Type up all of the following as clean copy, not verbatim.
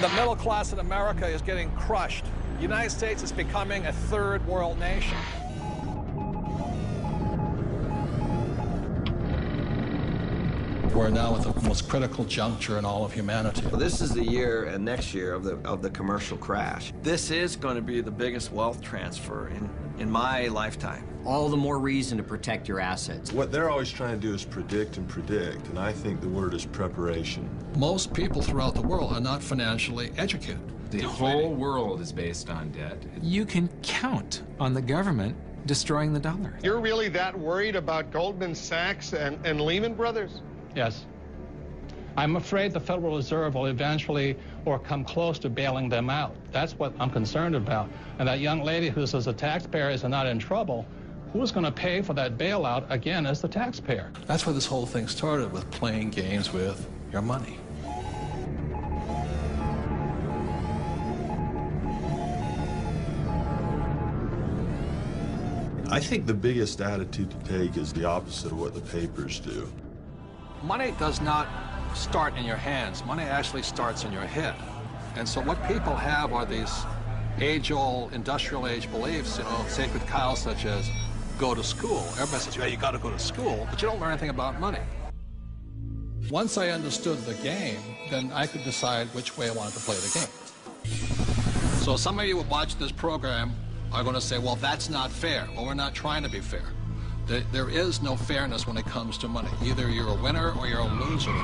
The middle class in America is getting crushed. The United States is becoming a third world nation. We're now at the most critical juncture in all of humanity. Well, this is the year and next year of the commercial crash. This is going to be the biggest wealth transfer in my lifetime. All the more reason to protect your assets. What they're always trying to do is predict, and I think the word is preparation. Most people throughout the world are not financially educated. The whole world is based on debt. You can count on the government destroying the dollar. You're really that worried about Goldman Sachs and Lehman Brothers? Yes. I'm afraid the Federal Reserve will eventually or come close to bailing them out. That's what I'm concerned about. And that young lady who says the taxpayers are not in trouble, who's going to pay for that bailout again as the taxpayer? That's where this whole thing started, with playing games with your money. I think the biggest attitude to take is the opposite of what the papers do. Money does not start in your hands. Money actually starts in your head. And so what people have are these age-old, industrial-age beliefs, sacred cows such as go to school. Everybody says, yeah, you got to go to school, but you don't learn anything about money. Once I understood the game, then I could decide which way I wanted to play the game. So some of you who watch this program are going to say, well, that's not fair. Well, we're not trying to be fair. There is no fairness when it comes to money. Either you're a winner or you're a loser.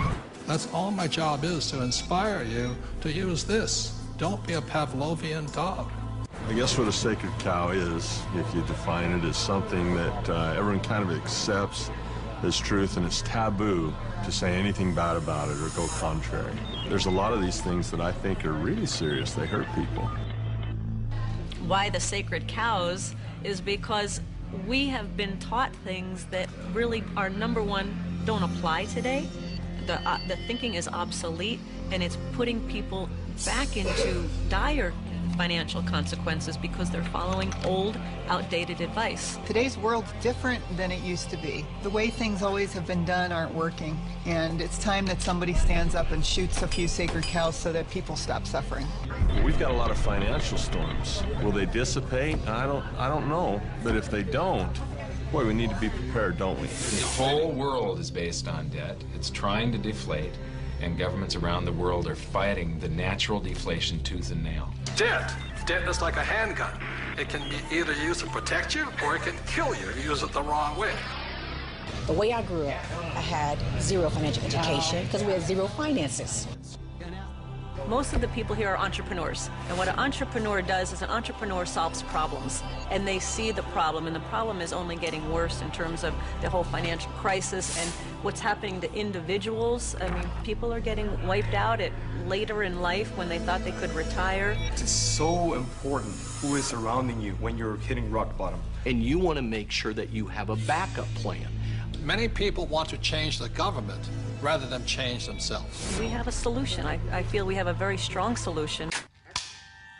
That's all my job is, to inspire you to use this. Don't be a Pavlovian dog. I guess what a sacred cow is, if you define it, is something that everyone kind of accepts as truth, and it's taboo to say anything bad about it or go contrary. There's a lot of these things that I think are really serious. They hurt people. Why the sacred cows is because we have been taught things that really are, number one, don't apply today. The thinking is obsolete, and it's putting people back into dire financial consequences because they're following old, outdated advice. Today's world's different than it used to be. The way things always have been done aren't working, and it's time that somebody stands up and shoots a few sacred cows so that people stop suffering. We've got a lot of financial storms. Will they dissipate? I don't know, but if they don't, boy, we need to be prepared, don't we? The whole world is based on debt. It's trying to deflate, and governments around the world are fighting the natural deflation tooth and nail. Debt is like a handgun. It can be either used to protect you or it can kill you if you use it the wrong way. The way I grew up, I had zero financial education because we had zero finances. Most of the people here are entrepreneurs, and what an entrepreneur does is an entrepreneur solves problems, and they see the problem, and the problem is only getting worse in terms of the whole financial crisis and what's happening to individuals. I mean, people are getting wiped out at later in life when they thought they could retire. It's so important who is surrounding you when you're hitting rock bottom. And you want to make sure that you have a backup plan. Many people want to change the government rather than change themselves. We have a solution. I feel we have a very strong solution.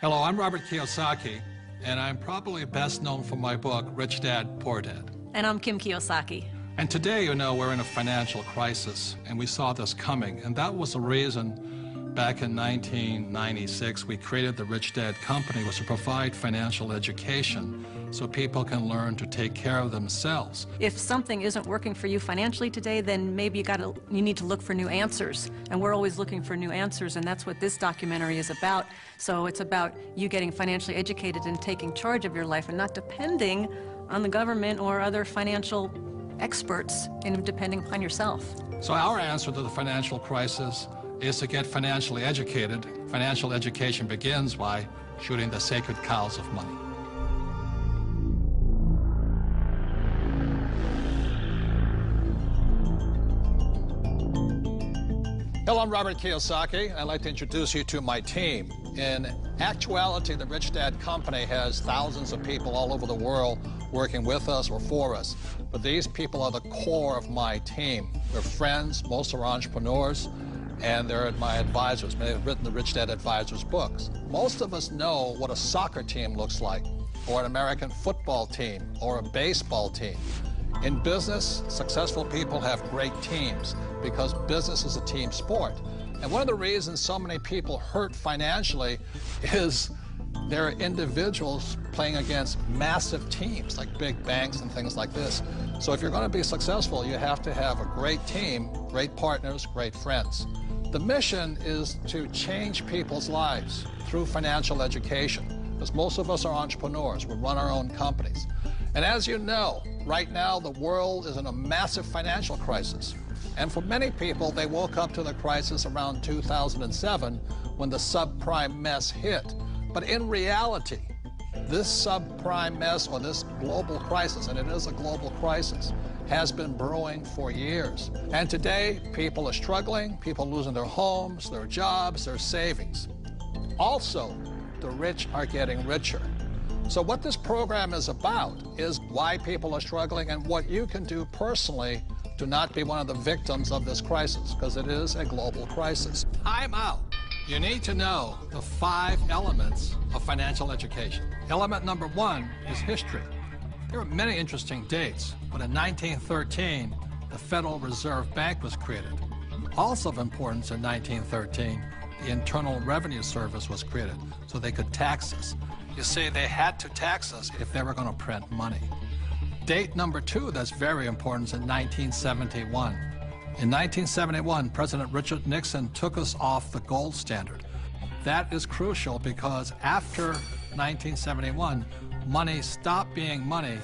Hello, I'm Robert Kiyosaki, and I'm probably best known for my book, Rich Dad, Poor Dad. And I'm Kim Kiyosaki. And today, we're in a financial crisis, and we saw this coming, and that was the reason back in 1996 we created the Rich Dad Company, was to provide financial education so people can learn to take care of themselves. If something isn't working for you financially today, then maybe you need to look for new answers. And we're always looking for new answers, and that's what this documentary is about. So it's about you getting financially educated and taking charge of your life and not depending on the government or other financial experts, and depending upon yourself. So our answer to the financial crisis is to get financially educated. Financial education begins by shooting the sacred cows of money. Hello, I'm Robert Kiyosaki. I'd like to introduce you to my team. In actuality, the Rich Dad Company has thousands of people all over the world working with us or for us. But these people are the core of my team. They're friends, most are entrepreneurs, and they're my advisors. Many have written the Rich Dad Advisors books. Most of us know what a soccer team looks like, or an American football team, or a baseball team. In business, successful people have great teams because business is a team sport. And one of the reasons so many people hurt financially is they're individuals playing against massive teams like big banks and things like this. So if you're going to be successful, you have to have a great team, great partners, great friends. The mission is to change people's lives through financial education, because most of us are entrepreneurs. We run our own companies. And as you know, right now the world is in a massive financial crisis. And for many people, they woke up to the crisis around 2007 when the subprime mess hit. But in reality, this subprime mess or this global crisis, and it is a global crisis, has been brewing for years. And today, people are struggling, people losing their homes, their jobs, their savings. Also, the rich are getting richer. So what this program is about is why people are struggling and what you can do personally to not be one of the victims of this crisis, because it is a global crisis. Time out. You need to know the 5 elements of financial education. Element number 1 is history. There are many interesting dates, but in 1913, the Federal Reserve Bank was created. Also of importance in 1913, the Internal Revenue Service was created, so they could tax us. You see, they had to tax us if they were going to print money. Date number 2 that's very important is in 1971. In 1971, President Richard Nixon took us off the gold standard. That is crucial because after 1971, money stopped being money.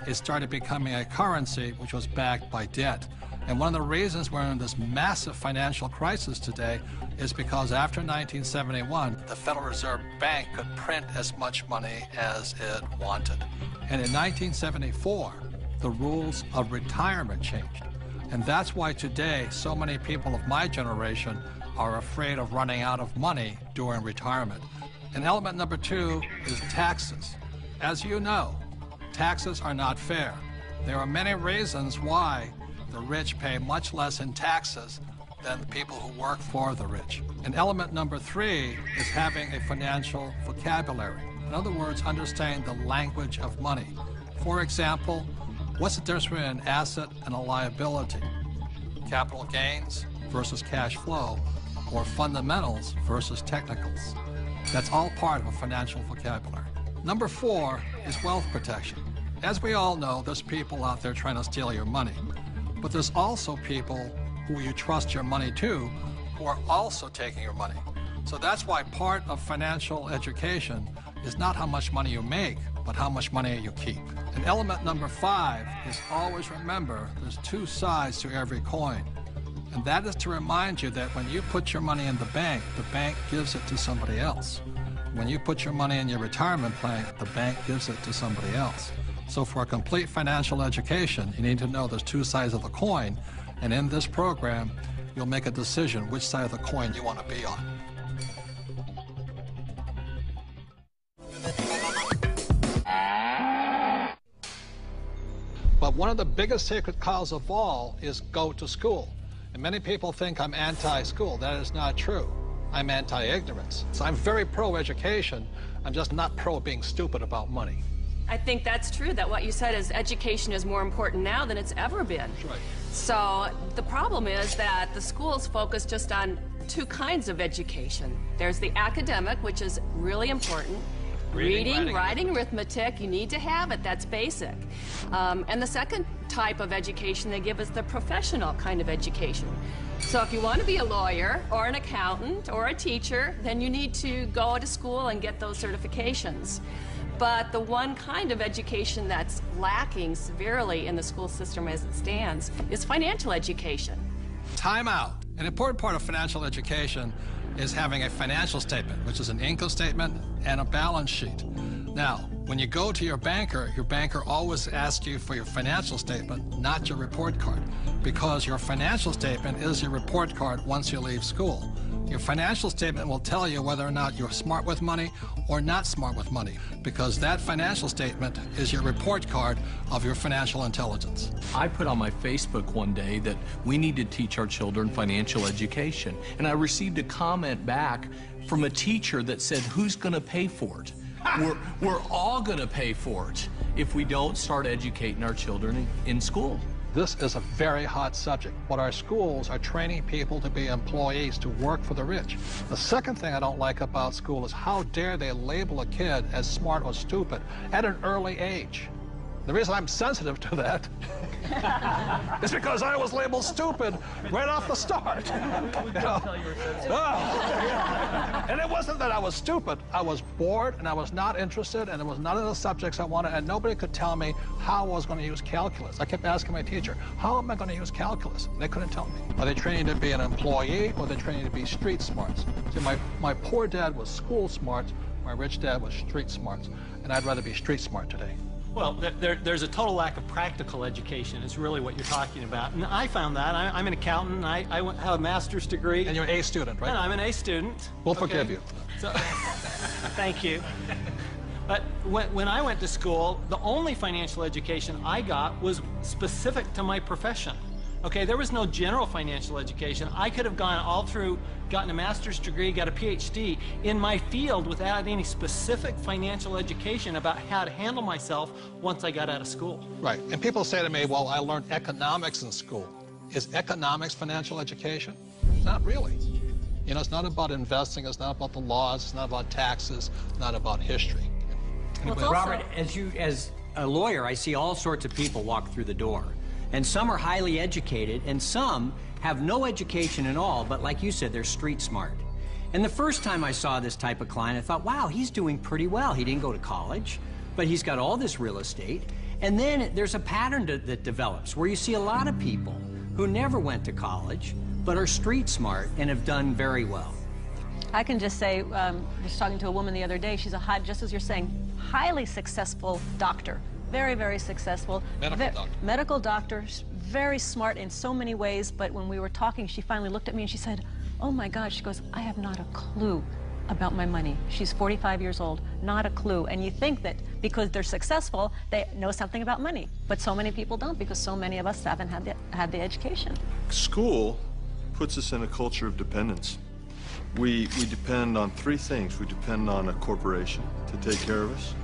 It started becoming a currency which was backed by debt. And one of the reasons we're in this massive financial crisis today is because after 1971, the Federal Reserve Bank could print as much money as it wanted. And in 1974, the rules of retirement changed. And that's why today so many people of my generation are afraid of running out of money during retirement. And element number 2 is taxes. As you know, taxes are not fair. There are many reasons why the rich pay much less in taxes than the people who work for the rich. And element number 3 is having a financial vocabulary. In other words, understanding the language of money. For example, what's the difference between an asset and a liability? Capital gains versus cash flow, or fundamentals versus technicals. That's all part of a financial vocabulary. Number 4 is wealth protection. As we all know, there's people out there trying to steal your money. But there's also people who you trust your money to who are also taking your money. So that's why part of financial education is not how much money you make, but how much money you keep. And element number 5 is always remember there's 2 sides to every coin. And that is to remind you that when you put your money in the bank gives it to somebody else. When you put your money in your retirement plan, the bank gives it to somebody else. So for a complete financial education, you need to know there's 2 sides of the coin, and in this program, you'll make a decision which side of the coin you want to be on. But one of the biggest sacred cows of all is go to school. And many people think I'm anti-school. That is not true. I'm anti-ignorance. So I'm very pro-education. I'm just not pro being stupid about money. I think that's true, that what you said is education is more important now than it's ever been. That's right. So the problem is that the schools focus just on 2 kinds of education. There's the academic, which is really important. Reading, writing, arithmetic, you need to have it, that's basic. And the second type of education they give is the professional kind of education. So if you want to be a lawyer or an accountant or a teacher, then you need to go to school and get those certifications. But the one kind of education that's lacking severely in the school system as it stands is financial education. Time out. An important part of financial education is having a financial statement, which is an income statement and a balance sheet. Now, when you go to your banker always asks you for your financial statement, not your report card, because your financial statement is your report card once you leave school. Your financial statement will tell you whether or not you're smart with money or not smart with money, because that financial statement is your report card of your financial intelligence. I put on my Facebook one day that we need to teach our children financial education, and I received a comment back from a teacher that said, who's going to pay for it? We're all going to pay for it if we don't start educating our children in school. This is a very hot subject, but our schools are training people to be employees, to work for the rich. The second thing I don't like about school is how dare they label a kid as smart or stupid at an early age. The reason I'm sensitive to that is because I was labeled stupid right off the start. And it wasn't that I was stupid. I was bored, and I was not interested, and it was none of the subjects I wanted, and nobody could tell me how I was going to use calculus. I kept asking my teacher, how am I going to use calculus? And they couldn't tell me. Are they training to be an employee, or are they training to be street smarts? See, my poor dad was school smart, my rich dad was street smarts, and I'd rather be street smart today. Well, there's a total lack of practical education is really what you're talking about. And I found that. I'm an accountant, and I have a master's degree. And you're an A student, right? And I'm an A student. We'll forgive you. So, thank you. But when I went to school, the only financial education I got was specific to my profession. Okay, there was no general financial education. I could have gone all through, gotten a master's degree, got a PhD in my field without any specific financial education about how to handle myself once I got out of school. Right, and people say to me, well, I learned economics in school. Is economics financial education? Not really. You know, it's not about investing, it's not about the laws, it's not about taxes, it's not about history. Well, Robert, as a lawyer, I see all sorts of people walk through the door. And some are highly educated, and some have no education at all, but like you said, they're street smart. And the first time I saw this type of client, I thought, wow, he's doing pretty well. He didn't go to college, but he's got all this real estate. And then there's a pattern that develops where you see a lot of people who never went to college, but are street smart and have done very well. I can just say, I was talking to a woman the other day, she's a just as you're saying, highly successful doctor. Very, very successful. Medical doctor, very smart in so many ways, but when we were talking, she finally looked at me and she said, oh my God, she goes, I have not a clue about my money. She's 45 years old, not a clue. And you think that because they're successful, they know something about money. But so many people don't, because so many of us haven't had the education. School puts us in a culture of dependence. We depend on three things. We depend on a corporation to take care of us,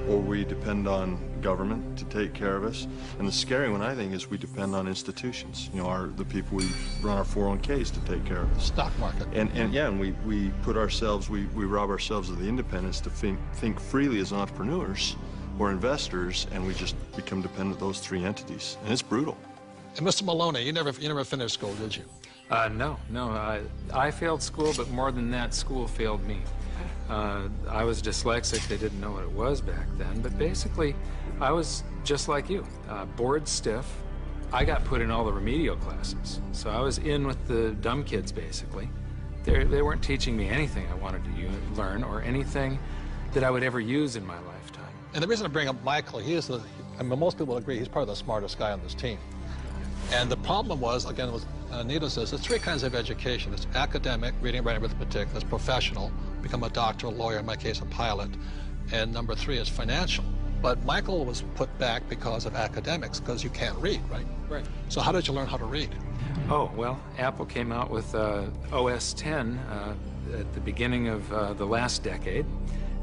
or we depend on government to take care of us. And the scary one, I think, is we depend on institutions. You know, the people we run our 401ks to take care of us. Stock market. And we put ourselves, we rob ourselves of the independence to think freely as entrepreneurs or investors, and we just become dependent on those three entities. And it's brutal. And Mr. Maloney, you never finished school, did you? No. I failed school, but more than that, school failed me. I was dyslexic. They didn't know what it was back then, but basically, I was just like you, bored stiff. I got put in all the remedial classes, so I was in with the dumb kids, basically. They weren't teaching me anything I wanted to learn or anything that I would ever use in my lifetime. And the reason I bring up Michael, most people agree he's probably the smartest guy on this team. And the problem was, again, was Anita says, there's three kinds of education. There's academic, reading, writing, arithmetic. There's professional, become a doctor, a lawyer, in my case, a pilot. And number three is financial. But Michael was put back because of academics, because you can't read, right? Right. So how did you learn how to read? Oh, well, Apple came out with OS 10 at the beginning of the last decade.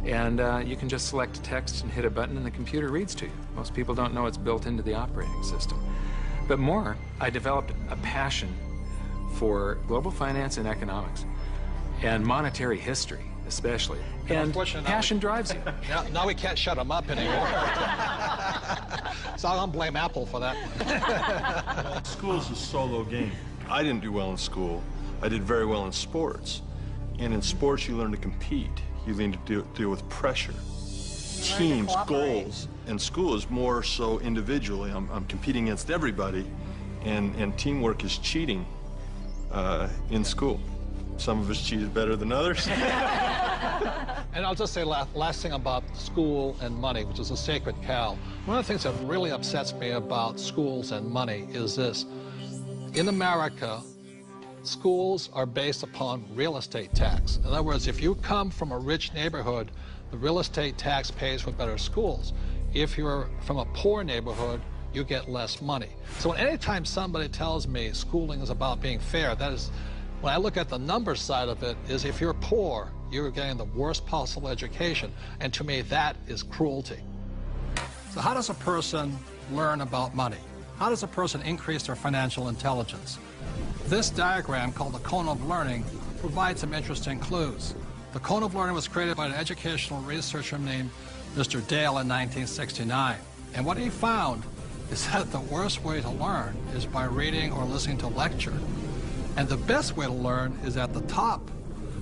And you can just select text and hit a button and the computer reads to you. Most people don't know it's built into the operating system. But more, I developed a passion for global finance and economics, and monetary history, especially. And passion drives you. Now we can't shut them up anymore. So I'm going to blame Apple for that. School's a solo game. I didn't do well in school. I did very well in sports. And in sports, you learn to compete. You learn to deal with pressure, teams, goals. And school is more so individually. I'm competing against everybody, and teamwork is cheating in school. Some of us cheated better than others. And I'll just say last thing about school and money, which is a sacred cow. One of the things that really upsets me about schools and money is this. In America, schools are based upon real estate tax. In other words, if you come from a rich neighborhood, the real estate tax pays for better schools. If you're from a poor neighborhood, you get less money. So anytime somebody tells me schooling is about being fair, that is, when I look at the numbers side of it, is if you're poor, you're getting the worst possible education. And to me, that is cruelty. So how does a person learn about money? How does a person increase their financial intelligence? This diagram, called the cone of learning, provides some interesting clues. The cone of learning was created by an educational researcher named Mr. Dale in 1969. And what he found is that the worst way to learn is by reading or listening to a lecture. And the best way to learn is at the top,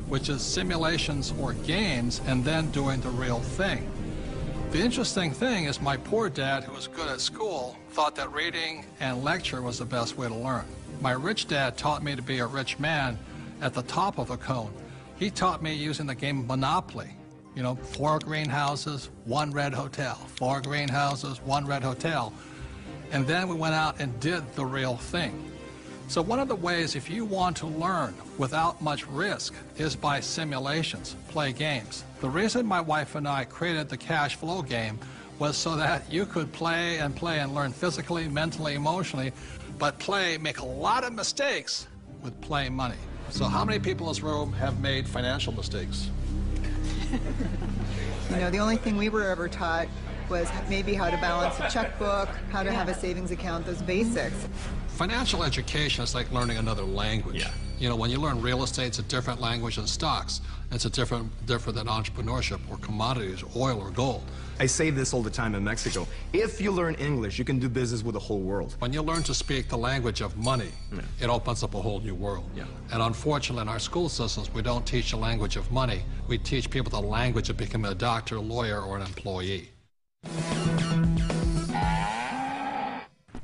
which is simulations or games, and then doing the real thing. The interesting thing is my poor dad, who was good at school, thought that reading and lecture was the best way to learn. My rich dad taught me to be a rich man at the top of the cone. He taught me using the game Monopoly. You know, 4 greenhouses, 1 red hotel. 4 greenhouses, 1 red hotel. And then we went out and did the real thing. So one of the ways, if you want to learn without much risk, is by simulations, play games. The reason my wife and I created the cash flow game was so that you could play and learn physically, mentally, emotionally, but make a lot of mistakes with play money. So how many people in this room have made financial mistakes? You know, the only thing we were ever taught was maybe how to balance a checkbook, how to have a savings account, those basics. Financial education is like learning another language. Yeah. You know, when you learn real estate, it's a different language than stocks. It's a different than entrepreneurship or commodities, oil or gold. I say this all the time in Mexico. If you learn English, you can do business with the whole world. When you learn to speak the language of money, it opens up a whole new world. Yeah. And unfortunately, in our school systems, we don't teach the language of money. We teach people the language of becoming a doctor, lawyer, or an employee.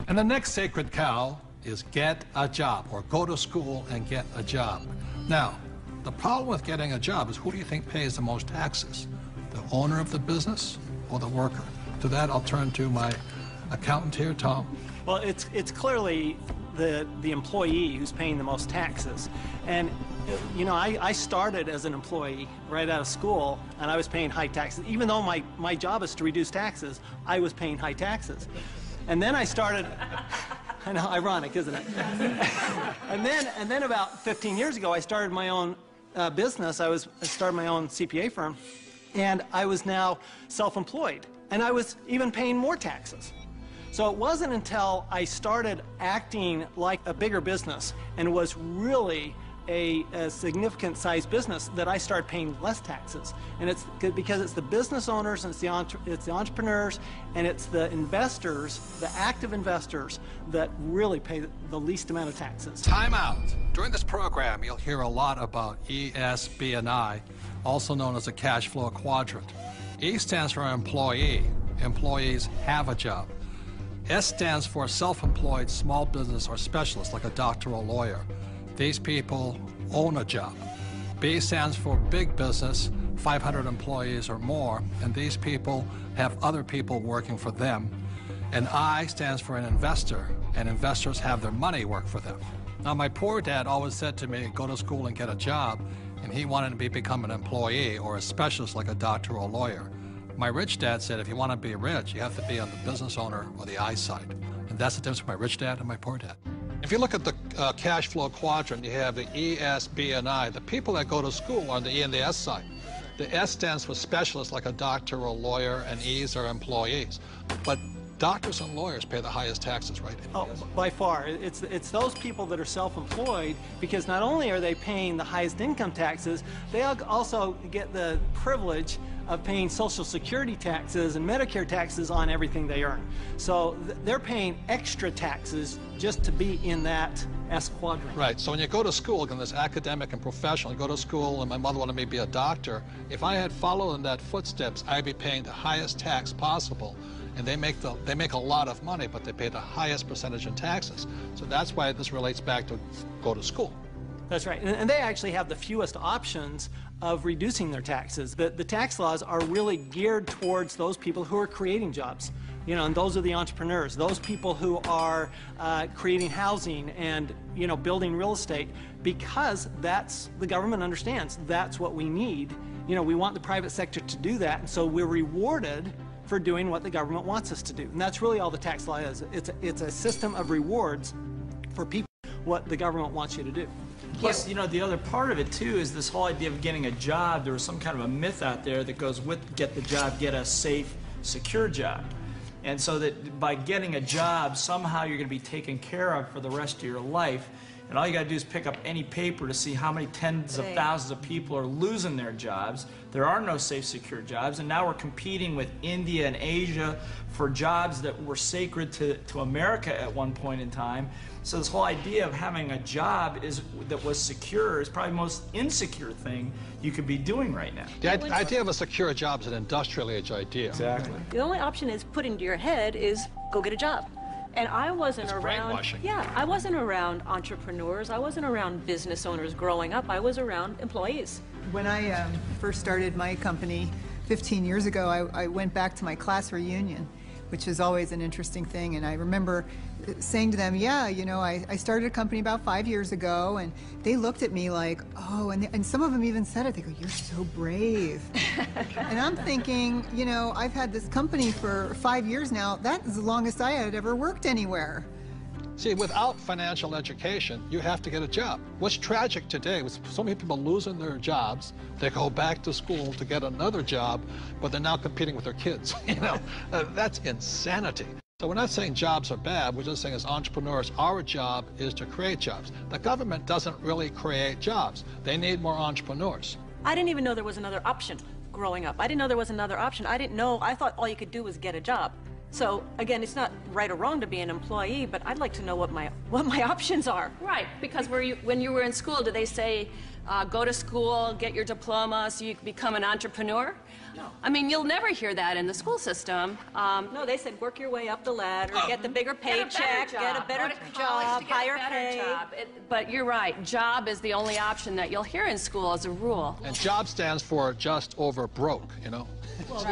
And the next sacred cow is get a job, or go to school and get a job. Now, the problem with getting a job is, who do you think pays the most taxes? The owner of the business or the worker? To that, I'll turn to my accountant here, Tom. Well, it's clearly the employee who's paying the most taxes. And, you know, I started as an employee right out of school, and I was paying high taxes. Even though my job is to reduce taxes, I was paying high taxes. And then I started, I know, ironic, isn't it? and then about 15 years ago, I started my own business. I started my own CPA firm, and I was now self-employed, and I was even paying more taxes. So it wasn't until I started acting like a bigger business and was really a significant sized business that I started paying less taxes. And it's because it's the business owners, and it's the entrepreneurs, and it's the investors, the active investors, that really pay the least amount of taxes. Time out. During this program, you'll hear a lot about E, S, B, and I, also known as the cash flow quadrant. E stands for employee. Employees have a job. S stands for self-employed small business or specialist, like a doctor or lawyer. These people own a job. B stands for big business, 500 employees or more, and these people have other people working for them. And I stands for an investor, and investors have their money work for them. Now, my poor dad always said to me, go to school and get a job, and he wanted to become an employee or a specialist like a doctor or a lawyer. My rich dad said, if you want to be rich, you have to be on the business owner or the I side. And that's the difference between my rich dad and my poor dad. If you look at the cash flow quadrant, you have the E, S, B, and I. The people that go to school are on the E and the S side. The S stands for specialists like a doctor or a lawyer, and E's are employees. But doctors and lawyers pay the highest taxes, right? Oh, by far. It's those people that are self-employed, because not only are they paying the highest income taxes, they also get the privilege of paying Social Security taxes and Medicare taxes on everything they earn. So they're paying extra taxes just to be in that S quadrant. Right, so when you go to school, again, this academic and professional, you go to school, and my mother wanted me to be a doctor. If I had followed in that footsteps, I'd be paying the highest tax possible. And they make a lot of money, but they pay the highest percentage in taxes. So that's why this relates back to go to school. That's right, and they actually have the fewest options of reducing their taxes. The tax laws are really geared towards those people who are creating jobs. You know, and those are the entrepreneurs, those people who are creating housing and, you know, building real estate, because the government understands that's what we need. You know, we want the private sector to do that, and so we're rewarded for doing what the government wants us to do. And that's really all the tax law is. It's a system of rewards for people, what the government wants you to do. Plus, you know, the other part of it, too, is this whole idea of getting a job. There was some kind of a myth out there that goes with get the job, get a safe, secure job. And so that by getting a job, somehow you're going to be taken care of for the rest of your life. And all you got to do is pick up any paper to see how many tens of thousands of people are losing their jobs. There are no safe, secure jobs. And now we're competing with India and Asia for jobs that were sacred to America at one point in time. So this whole idea of having a job that was secure is probably the most insecure thing you could be doing right now. The idea of a secure job is an industrial age idea. Exactly. The only option is put into your head is go get a job. And I wasn't around. Brainwashing. Yeah, I wasn't around entrepreneurs. I wasn't around business owners growing up. I was around employees. When I first started my company 15 years ago, I went back to my class reunion, which is always an interesting thing. And I remember saying to them, yeah, you know, I started a company about 5 years ago, and they looked at me like, oh, and some of them even said it. They go, you're so brave. And I'm thinking, you know, I've had this company for 5 years now. That is the longest I had ever worked anywhere. See, without financial education, you have to get a job. What's tragic today with so many people losing their jobs, they go back to school to get another job, but they're now competing with their kids. You know, that's insanity. So we're not saying jobs are bad. We're just saying as entrepreneurs, our job is to create jobs. The government doesn't really create jobs. They need more entrepreneurs. I didn't even know there was another option growing up. I didn't know there was another option. I didn't know. I thought all you could do was get a job. So again, it's not right or wrong to be an employee, but I'd like to know what my options are. Right, because when you were in school, did they say go to school, get your diploma so you can become an entrepreneur? No. I mean, you'll never hear that in the school system. No, they said work your way up the ladder, get the bigger paycheck, get a better job, higher pay. But you're right, job is the only option that you'll hear in school as a rule. And job stands for just over broke, you know? Well,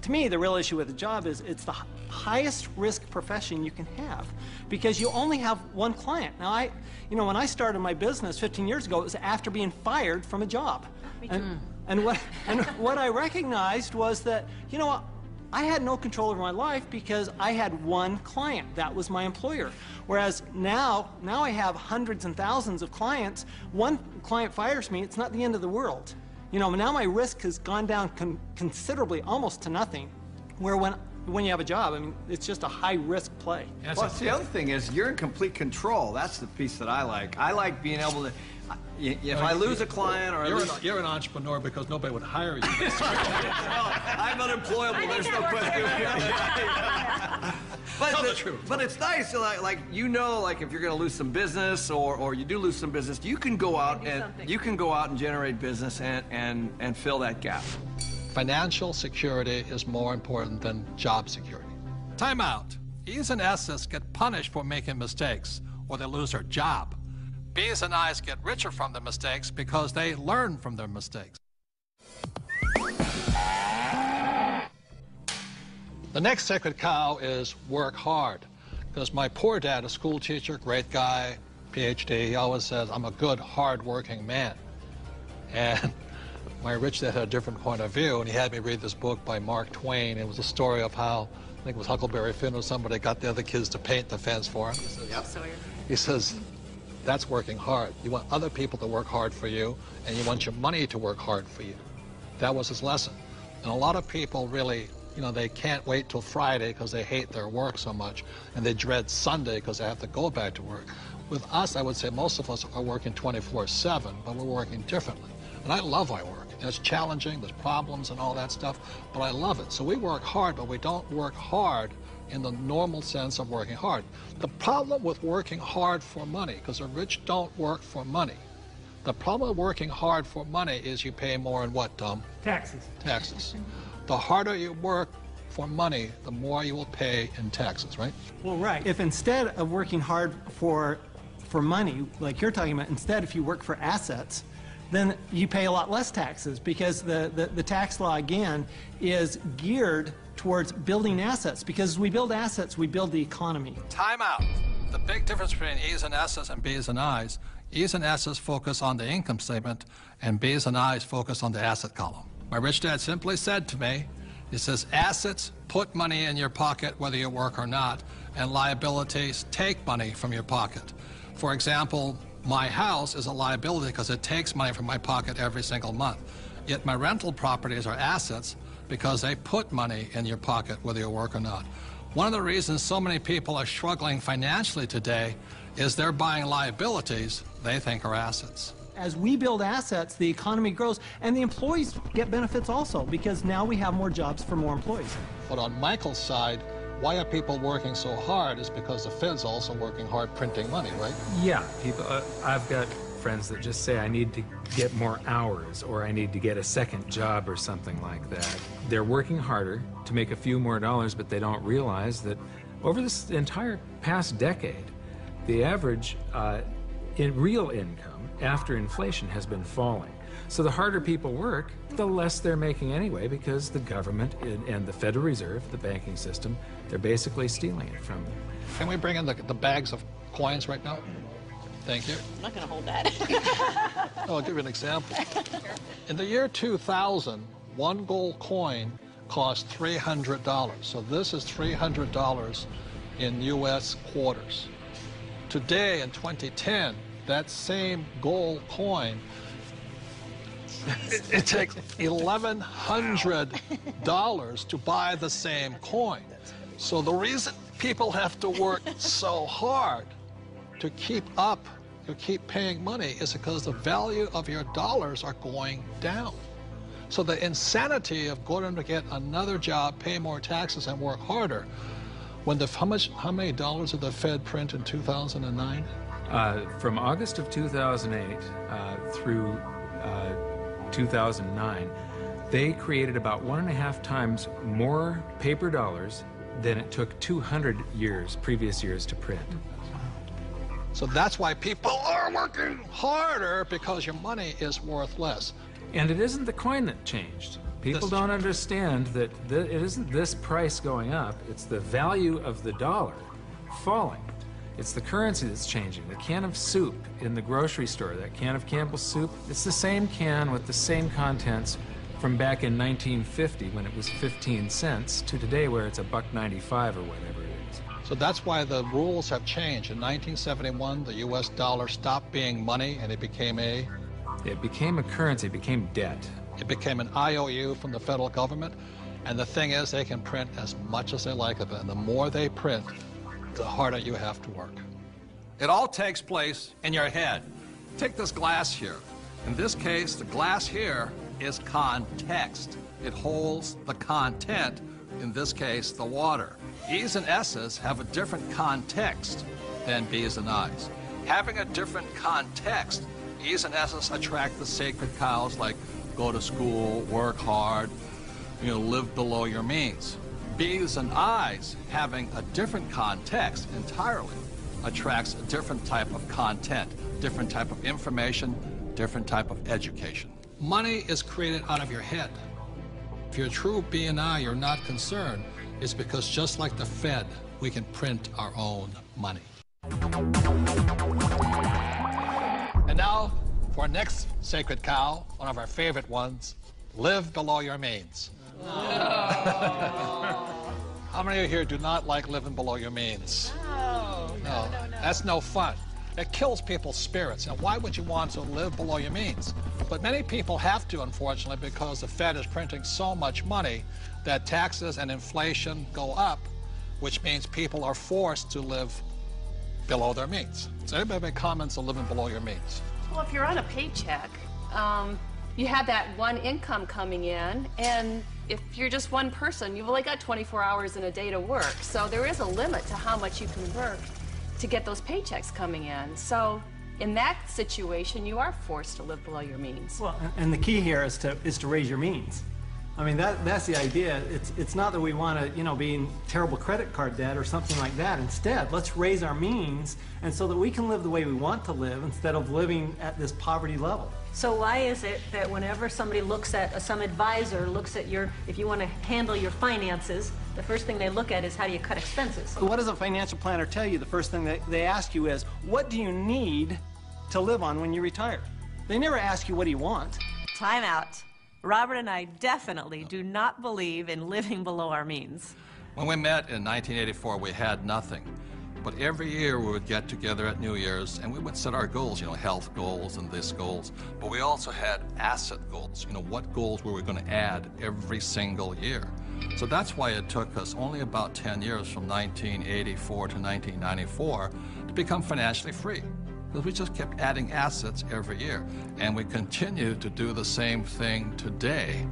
to me, the real issue with the job is it's the highest risk profession you can have because you only have one client. Now, you know, when I started my business 15 years ago, it was after being fired from a job. And what I recognized was that, you know, I had no control over my life because I had one client. That was my employer. Whereas now I have hundreds and thousands of clients. One client fires me, it's not the end of the world. You know, now my risk has gone down considerably, almost to nothing, where when you have a job, I mean, it's just a high-risk play. Plus, the other thing is you're in complete control. That's the piece that I like. I like being able to, if I lose a client or you're an entrepreneur because nobody would hire you. I'm unemployable, there's no question. But it's nice, like you know, like if you're going to lose some business or you do lose some business, you can go out and generate business and fill that gap. Financial security is more important than job security. Time out. E's and S's get punished for making mistakes or they lose their job. B's and I's get richer from their mistakes because they learn from their mistakes. The next sacred cow is work hard. Because my poor dad, a school teacher, great guy, PhD, he always says, I'm a good, hard-working man. And my rich dad had a different point of view, and he had me read this book by Mark Twain. It was a story of how, I think it was Huckleberry Finn or somebody, got the other kids to paint the fence for him. He says, that's working hard. You want other people to work hard for you, and you want your money to work hard for you. That was his lesson. And a lot of people really, you know, they can't wait till Friday because they hate their work so much, and they dread Sunday because they have to go back to work. With us, I would say most of us are working 24/7, but we're working differently. And I love my work. It's challenging, there's problems and all that stuff, but I love it. So we work hard, but we don't work hard in the normal sense of working hard. The problem with working hard for money, because the rich don't work for money. The problem with working hard for money is you pay more in what, Tom? Taxes. Taxes. The harder you work for money, the more you will pay in taxes, right? Well, right. If instead of working hard for money, like you're talking about, instead if you work for assets, then you pay a lot less taxes because the tax law, again, is geared towards building assets. Because as we build assets, we build the economy. Time out. The big difference between E's and S's and B's and I's, E's and S's focus on the income statement, and B's and I's focus on the asset column. My rich dad simply said to me, he says, assets put money in your pocket whether you work or not, and liabilities take money from your pocket. For example, my house is a liability because it takes money from my pocket every single month. Yet my rental properties are assets because they put money in your pocket whether you work or not. One of the reasons so many people are struggling financially today is they're buying liabilities they think are assets. As we build assets, the economy grows, and the employees get benefits also, because now we have more jobs for more employees. But on Michael's side, why are people working so hard is because the Fed's also working hard printing money, right? Yeah, people. I've got friends that just say I need to get more hours, or I need to get a second job or something like that. They're working harder to make a few more dollars, but they don't realize that over this entire past decade, the average in real income after inflation has been falling. So the harder people work, the less they're making anyway, because the government and the Federal Reserve, the banking system, they're basically stealing it from them. Can we bring in the bags of coins right now? Thank you. I'm not going to hold that. I'll give you an example. In the year 2000, one gold coin cost $300. So this is $300 in U.S. quarters. Today, in 2010, that same gold coin, it takes $1,100 to buy the same coin. So the reason people have to work so hard to keep up, to keep paying money, is because the value of your dollars are going down. So the insanity of going to get another job, pay more taxes, and work harder, when how many dollars did the Fed print in 2009? From August of 2008 through 2009, they created about 1.5 times more paper dollars than it took 200 previous years to print. So that's why people are working harder, because your money is worth less. And it isn't the coin that changed. People don't understand that it isn't this price going up, it's the value of the dollar falling. It's the currency that's changing. The can of soup in the grocery store, that can of Campbell's soup, it's the same can with the same contents from back in 1950 when it was 15 cents to today where it's $1.95 or whatever it is. So that's why the rules have changed. In 1971, the U.S. dollar stopped being money and it became a currency, it became debt. It became an IOU from the federal government. And the thing is, they can print as much as they like of it. And the more they print, the harder you have to work. It all takes place in your head. Take this glass here. In this case, the glass here is context. It holds the content, in this case, the water. E's and S's have a different context than B's and I's. Having a different context, E's and S's attract the sacred cows like go to school, work hard, live below your means. B's and I's, having a different context entirely, attracts a different type of content, different type of information, different type of education. Money is created out of your head. If you're a true B and I, you're not concerned, it's because just like the Fed, we can print our own money. And now, for our next sacred cow, one of our favorite ones, live below your means. How many of you here do not like living below your means? No. That's no fun. It kills people's spirits. And why would you want to live below your means? But many people have to, unfortunately, because the Fed is printing so much money that taxes and inflation go up, which means people are forced to live below their means. Does anybody make comments on living below your means? Well, if you're on a paycheck, you have that one income coming in, and if you're just one person, you've only got 24 hours in a day to work. So there is a limit to how much you can work to get those paychecks coming in. So in that situation, you are forced to live below your means. Well, and the key here is to raise your means. I mean, that's the idea. It's not that we want to, be in terrible credit card debt or something like that. Instead, let's raise our means, and so that we can live the way we want to live instead of living at this poverty level. So why is it that whenever somebody looks at, some advisor looks at if you want to handle your finances, the first thing they look at is how do you cut expenses? What does a financial planner tell you? The first thing they ask you is, what do you need to live on when you retire? They never ask you, what do you want? Time out. Robert and I definitely do not believe in living below our means. When we met in 1984, we had nothing. But every year we would get together at New Year's and we would set our goals, you know, health goals and this goals. But we also had asset goals, you know, what goals were we going to add every single year. So that's why it took us only about 10 years from 1984 to 1994 to become financially free. Because we just kept adding assets every year. And we continue to do the same thing today,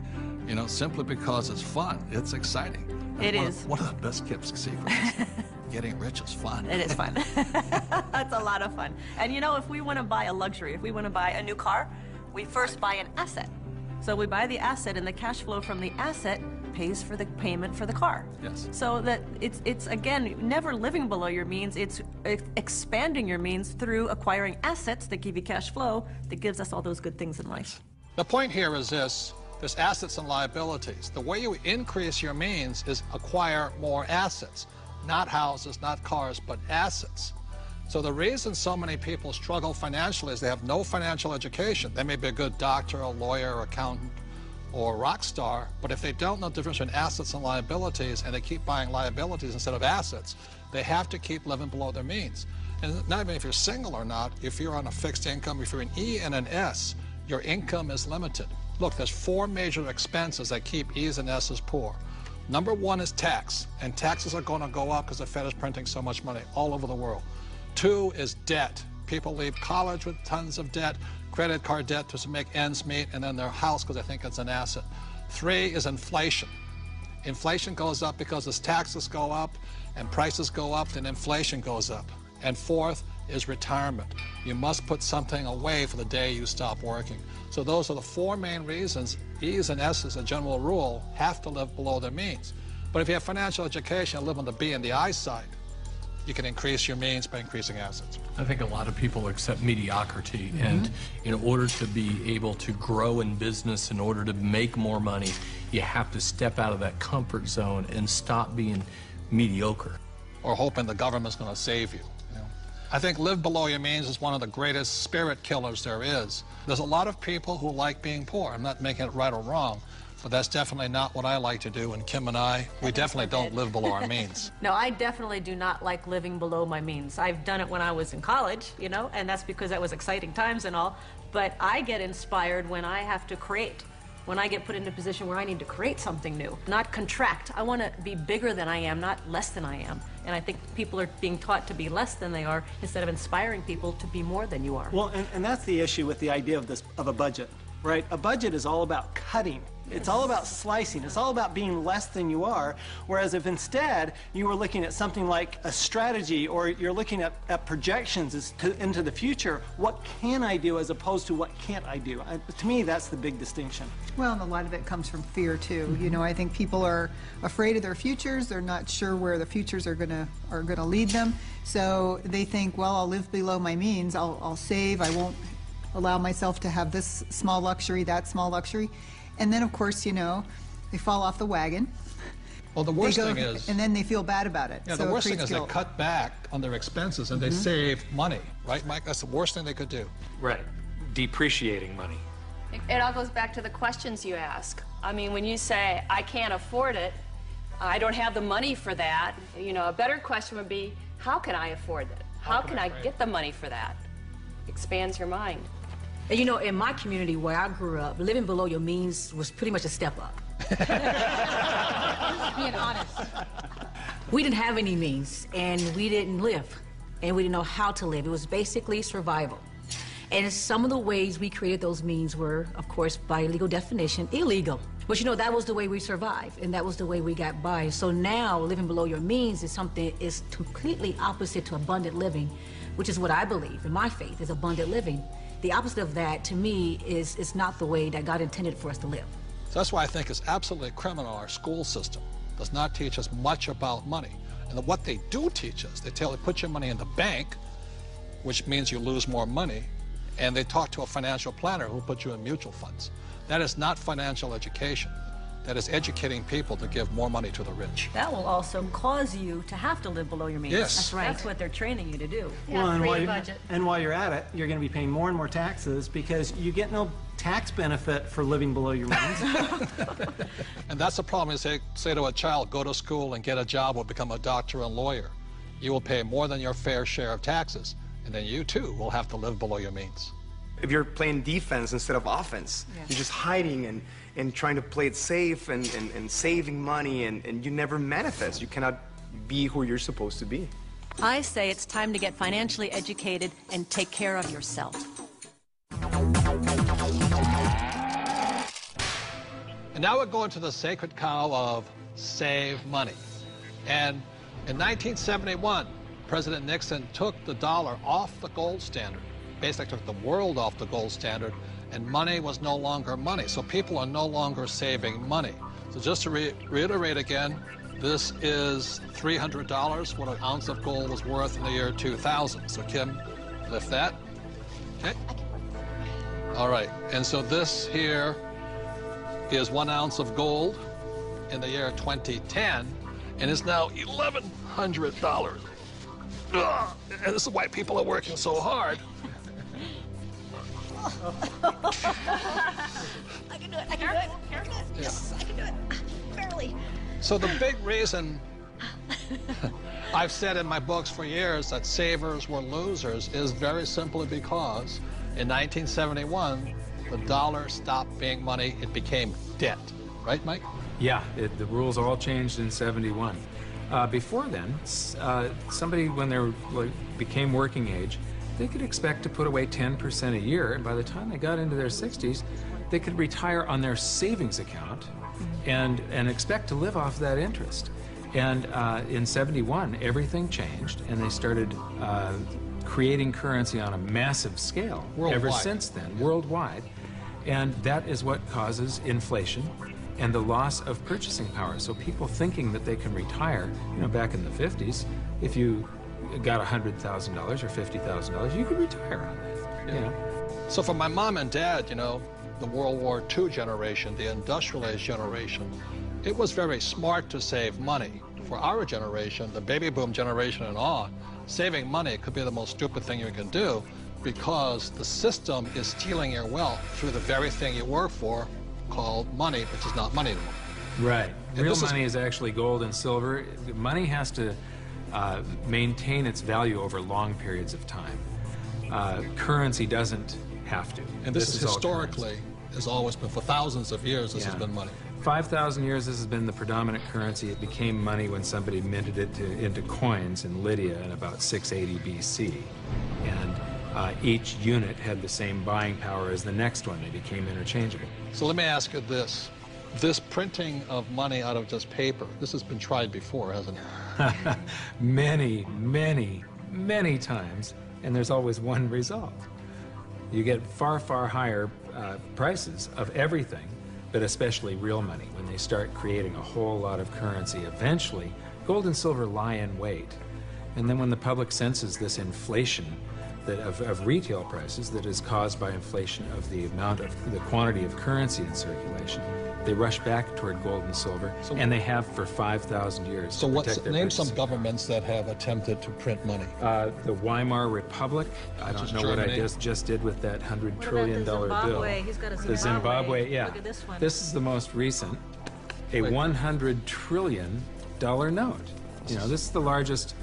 you know, simply because it's fun. It's exciting. It is. One of the best kept secrets. Getting rich is fun. It is fun. That's a lot of fun. And you know, if we want to buy a luxury, if we want to buy a new car, we first buy an asset. So we buy the asset, and the cash flow from the asset pays for the payment for the car. Yes. So that it's again, never living below your means. It's expanding your means through acquiring assets that give you cash flow that gives us all those good things in life. The point here is this. There's assets and liabilities. The way you increase your means is acquire more assets. Not houses, not cars, but assets. So the reason so many people struggle financially is they have no financial education. They may be a good doctor, a lawyer, accountant, or a rock star, but if they don't know the difference between assets and liabilities, and they keep buying liabilities instead of assets, they have to keep living below their means. And not even if you're single or not, if you're on a fixed income, if you're an E and an S, your income is limited. Look, there's 4 major expenses that keep E's and S's poor. Number 1 is tax, and taxes are going to go up because the Fed is printing so much money all over the world. 2 is debt. People leave college with tons of debt, credit card debt to make ends meet, and then their house because they think it's an asset. 3 is inflation. Inflation goes up because as taxes go up and prices go up, then inflation goes up. And 4th is retirement. You must put something away for the day you stop working. So those are the 4 main reasons E's and S's, a general rule, have to live below their means. But if you have financial education and live on the B and the I side, you can increase your means by increasing assets. I think a lot of people accept mediocrity, and in order to be able to grow in business, in order to make more money, you have to step out of that comfort zone and stop being mediocre. Or hoping the government's going to save you. I think live below your means is one of the greatest spirit killers there is. There's a lot of people who like being poor. I'm not making it right or wrong, but that's definitely not what I like to do. And Kim and I, we definitely don't live below our means. No, I definitely do not like living below my means. I've done it when I was in college, you know, and that's because that was exciting times and all. But I get inspired when I have to create. When I get put in a position where I need to create something new, not contract. I want to be bigger than I am, not less than I am. And I think people are being taught to be less than they are instead of inspiring people to be more than you are. Well, and that's the issue with the idea of a budget, right? A budget is all about cutting. It's all about slicing. It's all about being less than you are. Whereas if instead you were looking at something like a strategy, or you're looking at projections into the future, what can I do as opposed to what can't I do? To me, that's the big distinction. Well, and a lot of it comes from fear too. You know, I think people are afraid of their futures. They're not sure where the futures are gonna lead them. So they think, well, I'll live below my means. I'll save. I won't allow myself to have this small luxury, that small luxury. And then, of course, you know, they fall off the wagon. Well, the worst thing is... And then they feel bad about it. Yeah, so the worst thing is they cut back on their expenses and they save money. Right, Mike? That's the worst thing they could do. Right. Depreciating money. It all goes back to the questions you ask. I mean, when you say, I can't afford it, I don't have the money for that, you know, a better question would be, how can I afford it? How can I get the money for that? Expands your mind. And you know, in my community where I grew up, living below your means was pretty much a step up. Being honest. We didn't have any means, and we didn't live, and we didn't know how to live. It was basically survival. And some of the ways we created those means were, of course, by legal definition, illegal. But you know, that was the way we survived, and that was the way we got by. So now, living below your means is something is completely opposite to abundant living, which is what I believe in my faith is abundant living. The opposite of that, to me, is not the way that God intended for us to live. So that's why I think it's absolutely criminal our school system does not teach us much about money. And what they do teach us, they tell you put your money in the bank, which means you lose more money, and they talk to a financial planner who puts you in mutual funds. That is not financial education. That is educating people to give more money to the rich. That will also cause you to have to live below your means. Yes. That's right. That's what they're training you to do. Well, and while you're at it, you're going to be paying more and more taxes because you get no tax benefit for living below your means. And that's the problem. Is they say to a child, go to school and get a job or become a doctor and lawyer. you will pay more than your fair share of taxes, and then you too will have to live below your means. If you're playing defense instead of offense, you're just hiding and trying to play it safe and saving money, and you never manifest. You cannot be who you're supposed to be. I say it's time to get financially educated and take care of yourself. And now we're going to the sacred cow of save money. And in 1971, President Nixon took the dollar off the gold standard, basically took the world off the gold standard, and money was no longer money. So people are no longer saving money. So just to reiterate again, this is $300, what an ounce of gold was worth in the year 2000. So Kim, lift that. Okay. All right, and so this here is 1 ounce of gold in the year 2010, and it's now $1,100. Ugh, and this is why people are working so hard. I can do it. I can do it. Yes, I can do it. Barely. So the big reason I've said in my books for years that savers were losers is very simply because in 1971, the dollar stopped being money, it became debt. Right, Mike? Yeah, the rules all changed in '71. Before then, somebody, when they became working age, they could expect to put away 10% a year, and by the time they got into their 60s, they could retire on their savings account and expect to live off that interest. And in '71, everything changed, and they started creating currency on a massive scale. Worldwide. Ever since then, worldwide. And that is what causes inflation and the loss of purchasing power. So people thinking that they can retire, you know, back in the 50s, if you got $100,000 or $50,000, you could retire on that. You know? So for my mom and dad, you know, the World War II generation, the industrial age generation, it was very smart to save money. For our generation, the baby boom generation and all, saving money could be the most stupid thing you can do because the system is stealing your wealth through the very thing you work for called money, which is not money anymore. Right. Real money is actually gold and silver. Money has to maintain its value over long periods of time. Currency doesn't have to. And this is historically, has always been, for thousands of years, this has been money. 5,000 years, this has been the predominant currency. It became money when somebody minted it into coins in Lydia in about 680 BC. And each unit had the same buying power as the next one. They became interchangeable. So let me ask you this. This printing of money out of just paper, this has been tried before, hasn't it? Many, many, many times, and there's always one result. You get far, far higher prices of everything, but especially real money. When they start creating a whole lot of currency, eventually gold and silver lie in wait. And then when the public senses this inflation of retail prices that is caused by inflation of the quantity of currency in circulation, they rush back toward gold and silver, and they have for 5,000 years. So name some governments that have attempted to print money. The Weimar Republic. I don't know what I just did with that $100 trillion bill. He's got a Zimbabwe. The Zimbabwe, yeah. Look at this one. This is the most recent, a $100 trillion note. You know, this is the largest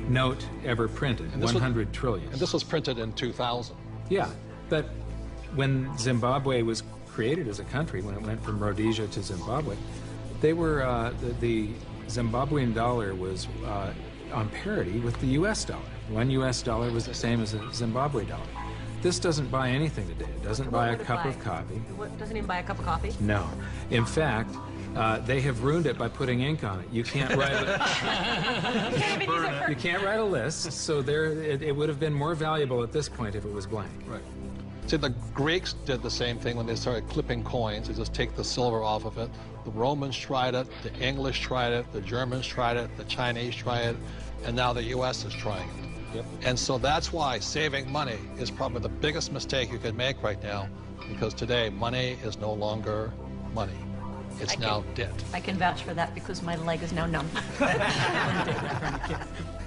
note ever printed, 100 trillion. And this was printed in 2000. Yeah, but when Zimbabwe was created as a country, when it went from Rhodesia to Zimbabwe, they were, the Zimbabwean dollar was on parity with the US dollar. $1 US was the same as a Zimbabwe dollar. This doesn't buy anything today. It doesn't buy a cup of coffee. Doesn't even buy a cup of coffee? No. In fact, they have ruined it by putting ink on it. You can't write you can't write a list, so it would have been more valuable at this point if it was blank. Right. See, the Greeks did the same thing when they started clipping coins. They just take the silver off of it. The Romans tried it, the English tried it, the Germans tried it, the Chinese tried it, and now the US is trying it. Yep. And so that's why saving money is probably the biggest mistake you could make right now, because today money is no longer money. It's now debt. I can vouch for that because my leg is now numb.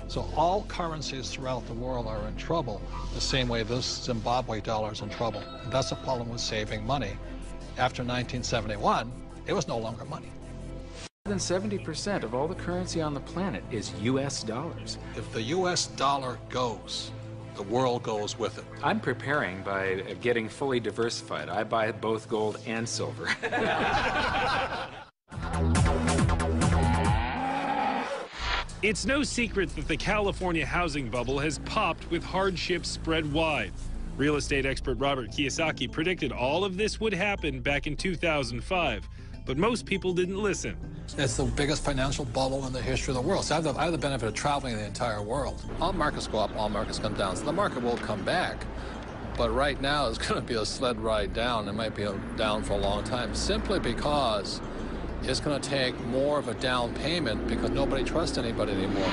So all currencies throughout the world are in trouble, the same way this Zimbabwe dollar is in trouble. And that's the problem with saving money. After 1971, it was no longer money. Than 70% of all the currency on the planet is U.S. dollars. If the U.S. dollar goes, the world goes with it. I'm preparing by getting fully diversified. I buy both gold and silver. It's no secret that the California housing bubble has popped with hardships spread wide. Real estate expert Robert Kiyosaki predicted all of this would happen back in 2005, but most people didn't listen. It's the biggest financial bubble in the history of the world. So I have the benefit of traveling the entire world. All markets go up, all markets come down. So the market will come back. But right now, it's going to be a sled ride down. It might be down for a long time, simply because it's going to take more of a down payment because nobody trusts anybody anymore.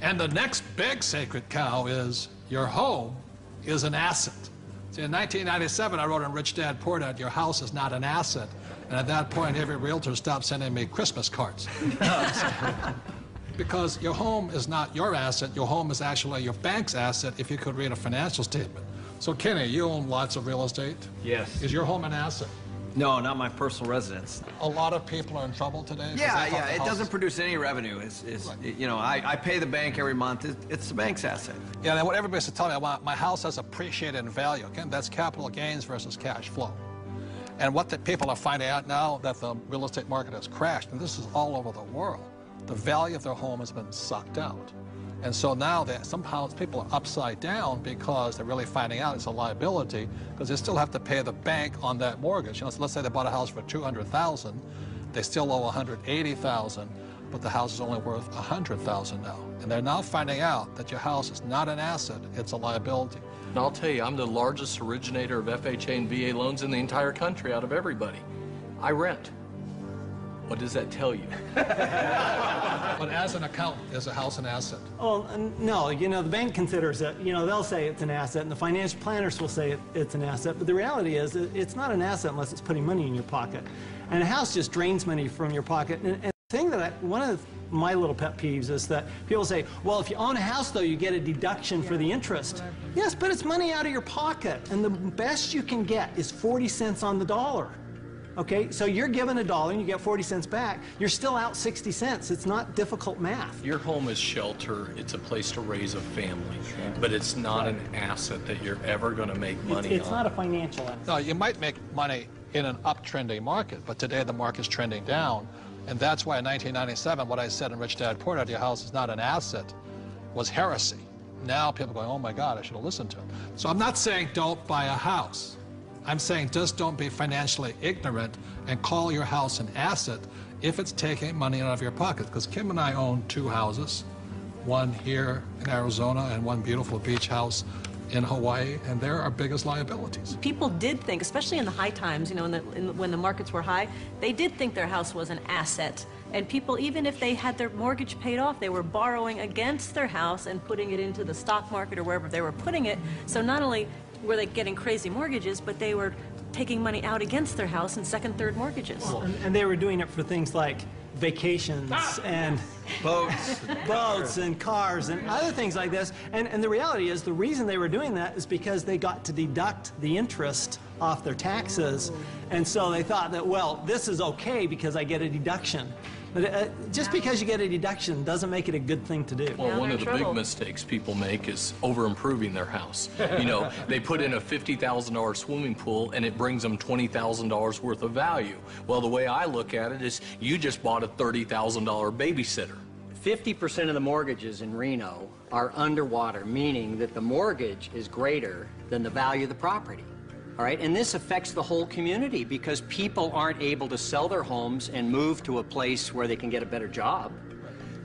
And the next big sacred cow is your home is an asset. See, in 1997, I wrote in Rich Dad Poor Dad, your house is not an asset. And at that point, every realtor stopped sending me Christmas cards. Because your home is not your asset. Your home is actually your bank's asset if you could read a financial statement. So, Kenny, you own lots of real estate. Yes. Is your home an asset? No, not my personal residence. A lot of people are in trouble today. Yeah. It doesn't produce any revenue. You know, I pay the bank every month. It's the bank's asset. Yeah, and what everybody's telling me, my house has appreciated in value. Again, that's capital gains versus cash flow. And what the people are finding out now that the real estate market has crashed, and this is all over the world, the value of their home has been sucked out. And so now somehow people are upside down because they're really finding out it's a liability because they still have to pay the bank on that mortgage. You know, so let's say they bought a house for $200,000, they still owe $180,000, but the house is only worth $100,000 now. And they're now finding out that your house is not an asset, it's a liability. And I'll tell you, I'm the largest originator of FHA and VA loans in the entire country out of everybody. I rent. What does that tell you? But as an accountant, is a house an asset? Oh, no, you know, the bank considers it, you know, they'll say it's an asset, and the financial planners will say it's an asset, but the reality is it's not an asset unless it's putting money in your pocket. And a house just drains money from your pocket. And the thing that one of my little pet peeves is that people say, well, if you own a house, though, you get a deduction for the interest. Yes, but it's money out of your pocket, and the best you can get is 40 cents on the dollar. Okay, so you're given $1 and you get 40 cents back. You're still out 60 cents. It's not difficult math. Your home is shelter. It's a place to raise a family, but it's not an asset that you're ever going to make money on. It's not a financial asset. No, you might make money in an uptrending market, but today the market's trending down. And that's why in 1997, what I said in Rich Dad Poor Dad, your house is not an asset, was heresy. Now people are going, oh my God, I should have listened to him. So I'm not saying don't buy a house. I'm saying just don't be financially ignorant and call your house an asset if it's taking money out of your pocket. Because Kim and I own 2 houses, one here in Arizona and one beautiful beach house in Hawaii, and they're our biggest liabilities. People did think, especially in the high times, you know, when the markets were high, they did think their house was an asset. And people, even if they had their mortgage paid off, they were borrowing against their house and putting it into the stock market or wherever they were putting it. So not only were they getting crazy mortgages, but they were taking money out against their house in second, third mortgages. And they were doing it for things like vacations and boats and cars and other things like this. And the reality is the reason they were doing that is because they got to deduct the interest off their taxes. And so they thought that, well, this is okay because I get a deduction. But just because you get a deduction doesn't make it a good thing to do. Well, one of the big mistakes people make is over-improving their house. You know, they put in a $50,000 swimming pool and it brings them $20,000 worth of value. Well, the way I look at it is you just bought a $30,000 babysitter. 50% of the mortgages in Reno are underwater, meaning that the mortgage is greater than the value of the property. All right, and this affects the whole community because people aren't able to sell their homes and move to a place where they can get a better job.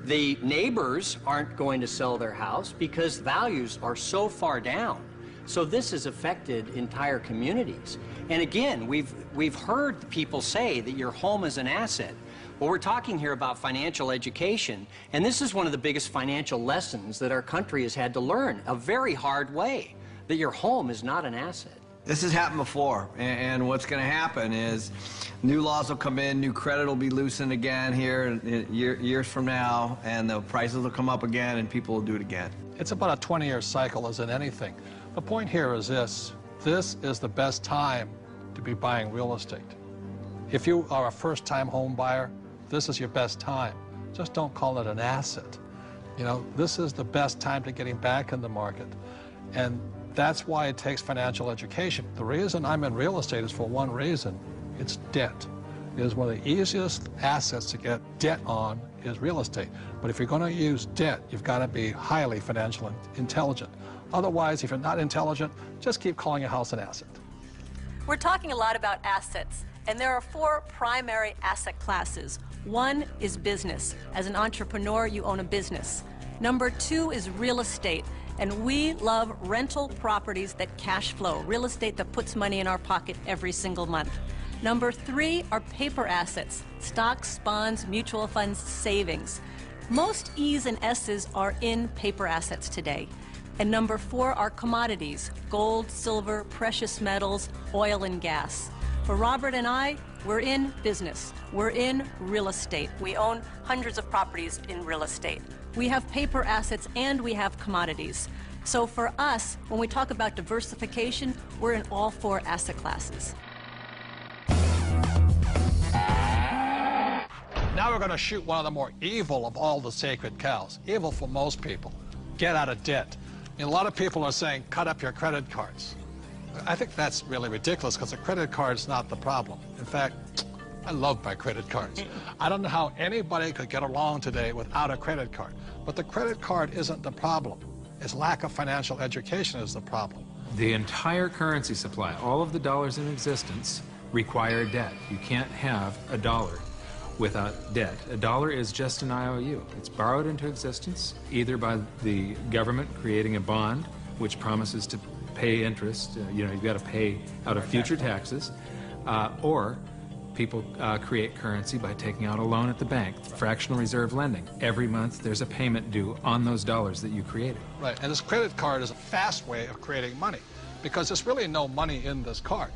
The neighbors aren't going to sell their house because values are so far down. So this has affected entire communities. And again, we've heard people say that your home is an asset. Well, we're talking here about financial education, and this is one of the biggest financial lessons that our country has had to learn, a very hard way, that your home is not an asset. This has happened before, and what's going to happen is new laws will come in, new credit will be loosened again here years from now, and the prices will come up again, and people will do it again. It's about a 20-year cycle as in anything. The point here is this is the best time to be buying real estate. If you are a first-time home buyer, this is your best time. Just don't call it an asset. You know, this is the best time to getting back in the market. And that's why it takes financial education. The reason I'm in real estate is for one reason. It's debt. It is one of the easiest assets to get debt on is real estate. But if you're going to use debt, you've got to be highly financially intelligent. Otherwise, if you're not intelligent, just keep calling a house an asset. We're talking a lot about assets, and there are 4 primary asset classes. One is business. As an entrepreneur, you own a business. Number 2 is real estate, and we love rental properties that cash flow, real estate that puts money in our pocket every single month. Number 3 are paper assets, stocks, bonds, mutual funds, savings. Most E's and S's are in paper assets today. And number 4 are commodities, gold, silver, precious metals, oil and gas. For Robert and I, we're in business. We're in real estate. We own hundreds of properties in real estate. We have paper assets and we have commodities. So for us, when we talk about diversification, we're in all 4 asset classes. Now we're going to shoot one of the more evil of all the sacred cows. Evil for most people. Get out of debt. And a lot of people are saying, cut up your credit cards. I think that's really ridiculous because a credit card is not the problem. In fact, I love my credit cards. I don't know how anybody could get along today without a credit card. But the credit card isn't the problem. It's lack of financial education is the problem. The entire currency supply, all of the dollars in existence, require debt. You can't have a dollar without debt. A dollar is just an IOU. It's borrowed into existence either by the government creating a bond which promises to pay interest, you know, you've got to pay out of future taxes, or people create currency by taking out a loan at the bank, fractional reserve lending. Every month there's a payment due on those dollars that you created. Right, and this credit card is a fast way of creating money because there's really no money in this card.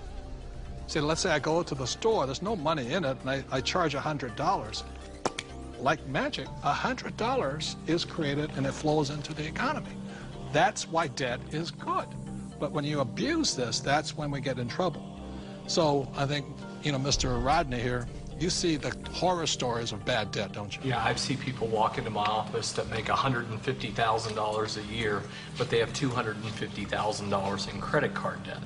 See, let's say I go to the store, there's no money in it, and I charge $100. Like magic, $100 is created and it flows into the economy. That's why debt is good. But when you abuse this, that's when we get in trouble. So I think, you know, Mr. Rodney here, you see the horror stories of bad debt, don't you? Yeah, I've seen people walk into my office that make $150,000 a year, but they have $250,000 in credit card debt.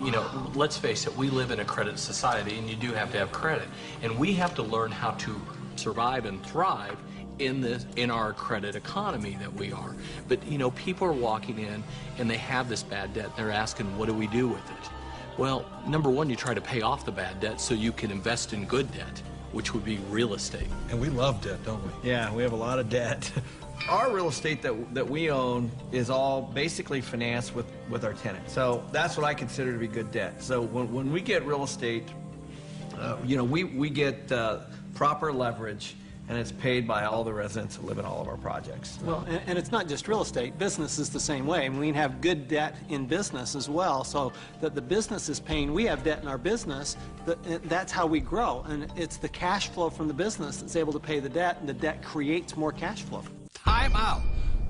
You know, let's face it, we live in a credit society, and you do have to have credit. And we have to learn how to survive and thrive in our credit economy that we are. But, you know, people are walking in, and they have this bad debt. They're asking, what do we do with it? Well, number one, you try to pay off the bad debt so you can invest in good debt, which would be real estate. And we love debt, don't we? Yeah, we have a lot of debt. Our real estate that we own is all basically financed with our tenants. So that's what I consider to be good debt. So when we get real estate, you know, we get proper leverage, and it's paid by all the residents that live in all of our projects. Well, and it's not just real estate. Business is the same way. I mean, we can have good debt in business as well, so that the business is paying. We have debt in our business. That's how we grow, and it's the cash flow from the business that's able to pay the debt, and the debt creates more cash flow. Time out.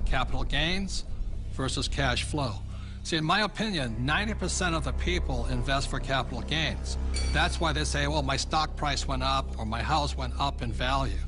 Capital gains versus cash flow. See, in my opinion, 90% of the people invest for capital gains. That's why they say, well, my stock price went up or my house went up in value.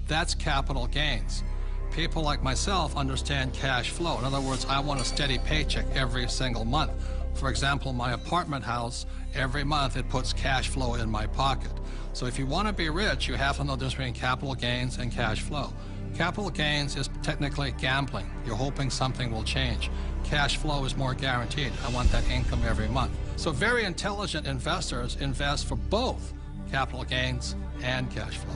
That's capital gains. People like myself understand cash flow. In other words, I want a steady paycheck every single month. For example, my apartment house, every month it puts cash flow in my pocket. So if you want to be rich, you have to know the difference between capital gains and cash flow. Capital gains is technically gambling. You're hoping something will change. Cash flow is more guaranteed. I want that income every month. So very intelligent investors invest for both capital gains and cash flow.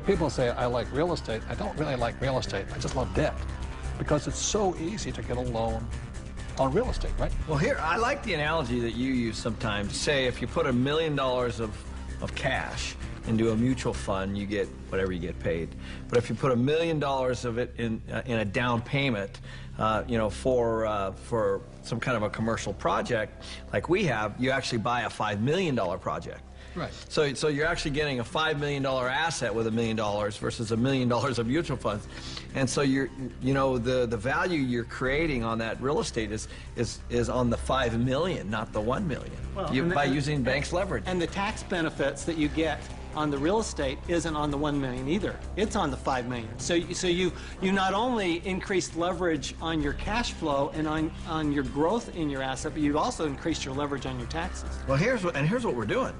People say, I like real estate. I don't really like real estate. I just love debt because it's so easy to get a loan on real estate, right? Well, here, I like the analogy that you use sometimes. Say if you put $1 million of cash into a mutual fund, you get whatever you get paid. But if you put $1 million of it in a down payment, you know, for some kind of a commercial project like we have, you actually buy a $5 million project. Right. So you're actually getting a $5 million asset with $1 million versus $1 million of mutual funds, and so you know the value you're creating on that real estate is on the $5 million, not the $1 million, Well, by using banks' leverage. And the tax benefits that you get on the real estate isn't on the 1 million either. It's on the 5 million. So you not only increased leverage on your cash flow and on your growth in your asset, but you've also increased your leverage on your taxes. Well, here's what we're doing.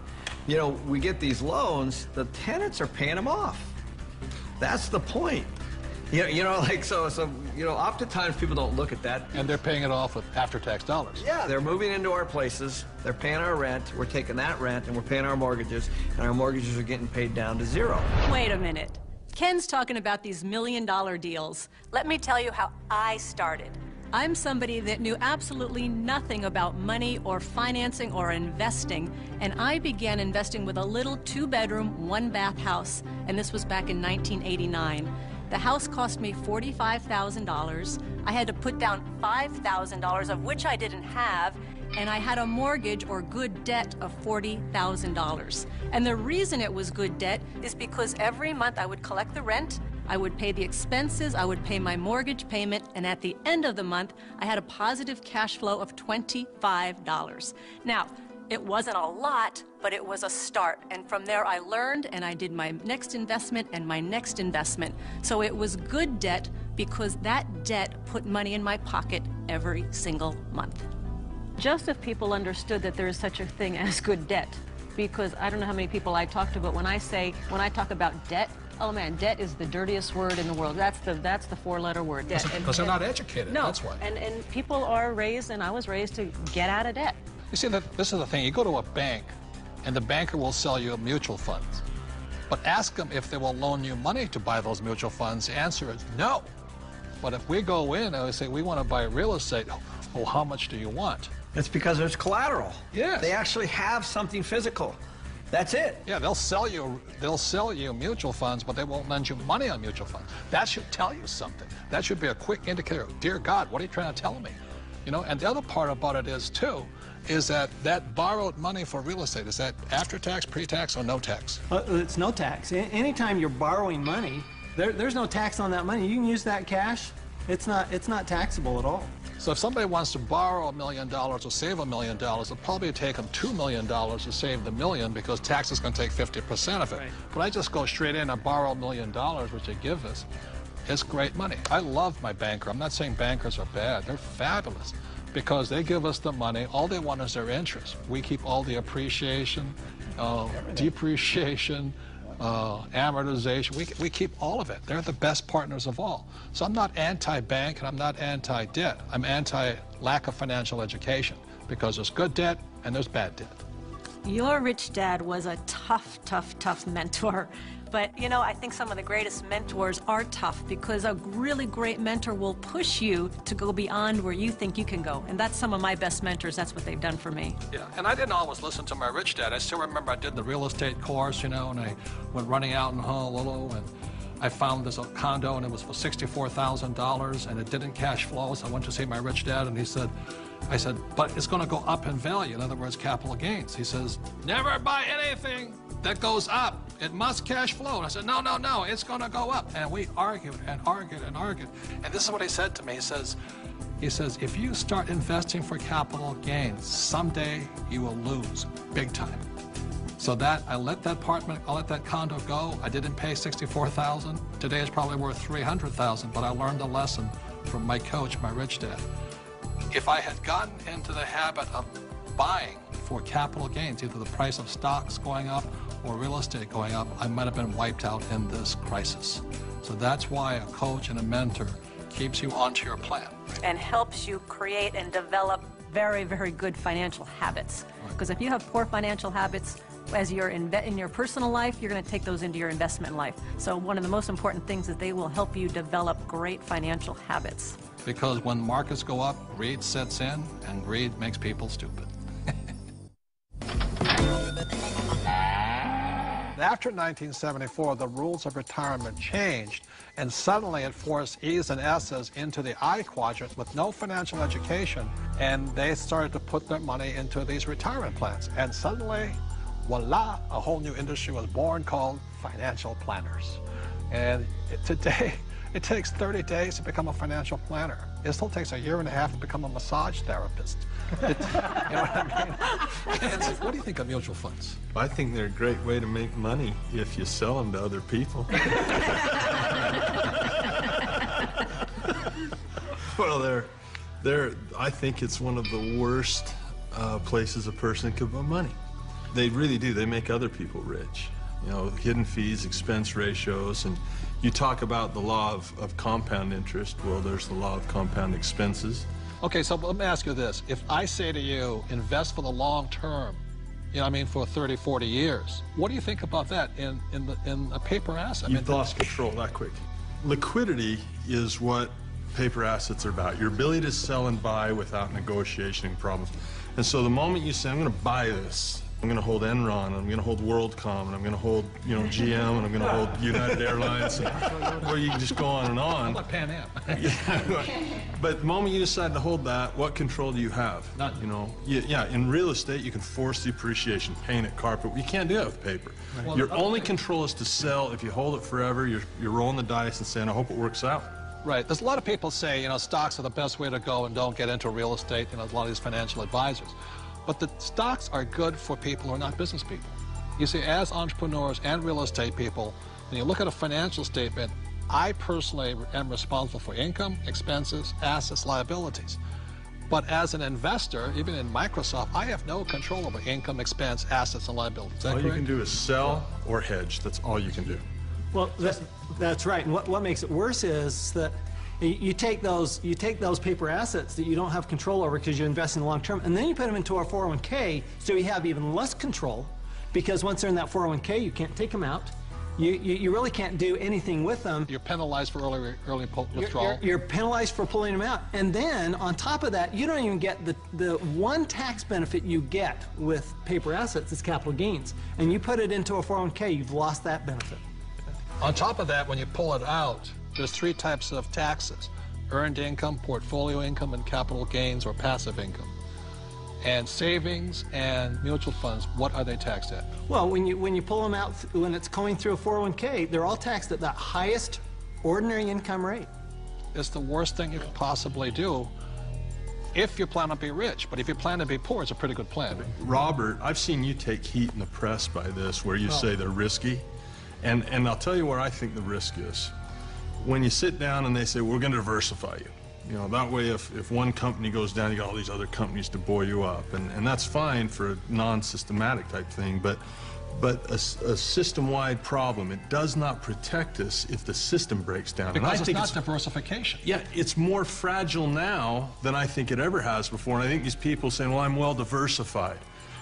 You know, we get these loans, the tenants are paying them off. That's the point. You know, like, so, you know, oftentimes people don't look at that. And they're paying it off with after-tax dollars. Yeah, they're moving into our places, they're paying our rent, we're taking that rent, and we're paying our mortgages, and our mortgages are getting paid down to zero. Wait a minute. Ken's talking about these million-dollar deals. Let me tell you how I started. I'm somebody that knew absolutely nothing about money or financing or investing, and I began investing with a little 2-bedroom, 1-bath house, and this was back in 1989. The house cost me $45,000. I had to put down $5,000, of which I didn't have, and I had a mortgage or good debt of $40,000. And the reason it was good debt is because every month I would collect the rent, I would pay the expenses, I would pay my mortgage payment, and at the end of the month, I had a positive cash flow of $25. Now, it wasn't a lot, but it was a start. And from there I learned, and I did my next investment and my next investment. So it was good debt because that debt put money in my pocket every single month. Just if people understood that there is such a thing as good debt, because I don't know how many people I talk to, but when I talk about debt, oh man, debt is the dirtiest word in the world. That's the 4-letter word, debt. Because they're not educated, no, that's why. And people are raised, and I was raised to get out of debt. You see, this is the thing. You go to a bank, and the banker will sell you mutual funds. But ask them if they will loan you money to buy those mutual funds. The answer is no. But if we go in and we say, we want to buy real estate, oh, how much do you want? It's because there's collateral. Yes. They actually have something physical. That's it. Yeah, they'll sell you mutual funds, but they won't lend you money on mutual funds. That should tell you something. That should be a quick indicator. Dear God, what are you trying to tell me? You know, and the other part about it is, too, is that borrowed money for real estate, is that after-tax, pre-tax, or no tax? It's no tax. Anytime you're borrowing money, there's no tax on that money. You can use that cash. It's not taxable at all. So if somebody wants to borrow $1 million or save $1 million, it'll probably take them $2 million to save the million because tax is going to take 50% of it. Right. But I just go straight in and borrow $1 million, which they give us. It's great money. I love my banker. I'm not saying bankers are bad. They're fabulous because they give us the money. All they want is their interest. We keep all the appreciation, depreciation, amortization. We keep all of it. They're the best partners of all. So I'm not anti-bank and I'm not anti-debt. I'm anti-lack of financial education because there's good debt and there's bad debt. Your rich dad was a tough mentor. But, you know, I think some of the greatest mentors are tough because a really great mentor will push you to go beyond where you think you can go. And that's some of my best mentors. That's what they've done for me. Yeah, and I didn't always listen to my rich dad. I still remember I did the real estate course, you know, and I went running out in Honolulu, and I found this condo, and it was for $64,000, and it didn't cash flow. So I went to see my rich dad, and I said, but it's going to go up in value. In other words, capital gains. He says, never buy anything that goes up. It must cash flow. And I said, no, it's going to go up. And we argued and argued and argued. And this is what he said to me. He says, if you start investing for capital gains, someday you will lose big time. So that I let that condo go. I didn't pay $64,000. Today it's probably worth $300,000. But I learned a lesson from my coach, my rich dad. If I had gotten into the habit of buying for capital gains, either the price of stocks going up or real estate going up, I might have been wiped out in this crisis. So that's why a coach and a mentor keeps you onto your plan. And helps you create and develop very, very good financial habits. Because if you have poor financial habits, as you're in your personal life, you're going to take those into your investment life. So one of the most important things is they will help you develop great financial habits. Because when markets go up, greed sets in, and greed makes people stupid. After 1974, the rules of retirement changed, and suddenly it forced E's and S's into the I quadrant with no financial education, and they started to put their money into these retirement plans. And suddenly, voila, a whole new industry was born called financial planners. And today, It takes 30 days to become a financial planner. It still takes a year and a half to become a massage therapist. You know what I mean? What do you think of mutual funds? I think they're a great way to make money if you sell them to other people. Well, I think it's one of the worst places a person could put money. They really do. They make other people rich. You know, hidden fees, expense ratios, and you talk about the law of compound interest. Well, there's the law of compound expenses. Okay, so let me ask you this. If I say to you, invest for the long term, you know what I mean, for 30, 40 years, what do you think about that in a paper asset? You've lost control that quick. Liquidity is what paper assets are about. Your ability to sell and buy without negotiation problems. And so the moment you say, I'm going to buy this, I'm going to hold Enron, I'm going to hold WorldCom, and I'm going to hold, you know, GM, and I'm going to hold United Airlines, and, or you can just go on and on. How about Pan Am? Yeah, but the moment you decide to hold that, what control do you have? None. You know, yeah, in real estate, you can force depreciation, paint it, carpet. You can't do that with paper. Well, Your only control is to sell. If you hold it forever, you're rolling the dice and saying, I hope it works out. Right. There's a lot of people say, you know, stocks are the best way to go and don't get into real estate. You know, there's a lot of these financial advisors. But the stocks are good for people who are not business people. You see, as entrepreneurs and real estate people, when you look at a financial statement, I personally am responsible for income, expenses, assets, liabilities. But as an investor, even in Microsoft, I have no control over income, expense, assets, and liabilities. Is that All correct? you can do is sell or hedge. That's all you can do. Well, that's right. And what makes it worse is that you take those paper assets that you don't have control over because you invest in the long term, and then you put them into a 401k, so you have even less control, because once they're in that 401k, you can't take them out. You really can't do anything with them. You're penalized for early withdrawal. You're penalized for pulling them out. And then, on top of that, you don't even get the one tax benefit you get with paper assets is capital gains. And you put it into a 401k, you've lost that benefit. On top of that, when you pull it out, there's 3 types of taxes: earned income, portfolio income, and capital gains or passive income. And savings and mutual funds, what are they taxed at? Well, when you pull them out, when it's going through a 401k, they're all taxed at that highest ordinary income rate. It's the worst thing you could possibly do if you plan to be rich. But if you plan to be poor, it's a pretty good plan. Robert, I've seen you take heat in the press by this, where you say they're risky. And I'll tell you where I think the risk is. When you sit down and they say, we're going to diversify you. You know, that way if one company goes down, you got all these other companies to buoy you up. And that's fine for a non-systematic type thing, but a system-wide problem, it does not protect us if the system breaks down. Because and I think it's not diversification. Yeah, it's more fragile now than I think it ever has before. And I think these people saying, well, I'm well diversified.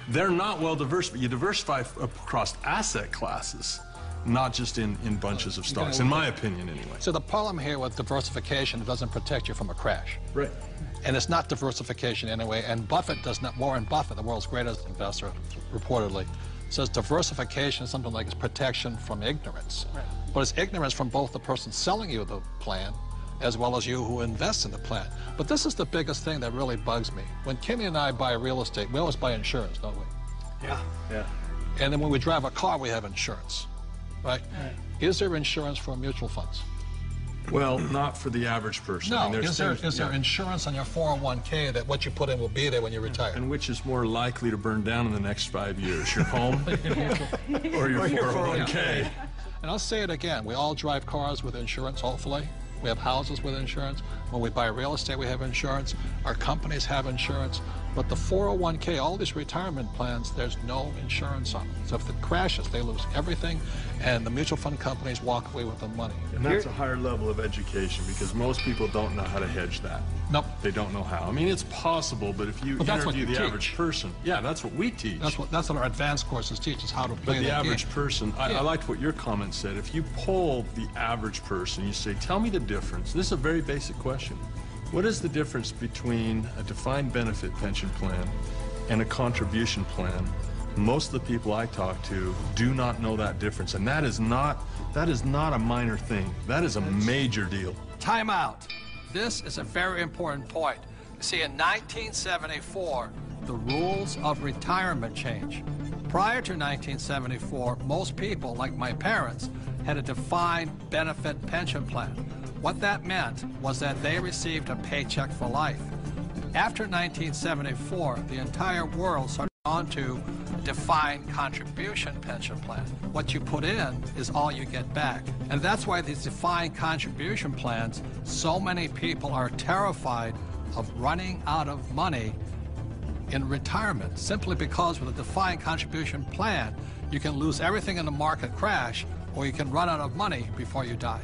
They're not well diversified. You diversify across asset classes, not just in bunches of stocks, in my opinion, anyway. So the problem here with diversification, it doesn't protect you from a crash. Right. And it's not diversification anyway. And Buffett does not, Warren Buffett, the world's greatest investor, reportedly, says diversification is something like it's protection from ignorance. Right. But it's ignorance from both the person selling you the plan as well as you who invest in the plan. But this is the biggest thing that really bugs me. When Kimmy and I buy real estate, we always buy insurance, don't we? Yeah. And then when we drive a car, we have insurance. Right? Is there insurance for mutual funds? Well, not for the average person. No. I mean, Is there insurance on your 401k that what you put in will be there when you retire? And which is more likely to burn down in the next 5 years, your home or your 401k? And I'll say it again. We all drive cars with insurance, hopefully. We have houses with insurance. When we buy real estate, we have insurance. Our companies have insurance. But the 401k, all these retirement plans, there's no insurance on them. So if it crashes, they lose everything, and the mutual fund companies walk away with the money. And that's a higher level of education, because most people don't know how to hedge that. Nope. They don't know how. I mean, it's possible, but if you interview the average person, yeah, that's what we teach. That's what our advanced courses teach us, how to play But the average person, I liked what your comment said. If you poll the average person, you say, tell me the difference. This is a very basic question. What is the difference between a defined benefit pension plan and a contribution plan? Most of the people I talk to do not know that difference, and that is not a minor thing. That is a major deal. Time out. This is a very important point. You see, in 1974, the rules of retirement changed. Prior to 1974, most people, like my parents, had a defined benefit pension plan. What that meant was that they received a paycheck for life. After 1974, the entire world started on to a defined contribution pension plan. What you put in is all you get back. And that's why these defined contribution plans, so many people are terrified of running out of money in retirement, simply because with a defined contribution plan, you can lose everything in the market crash, or you can run out of money before you die.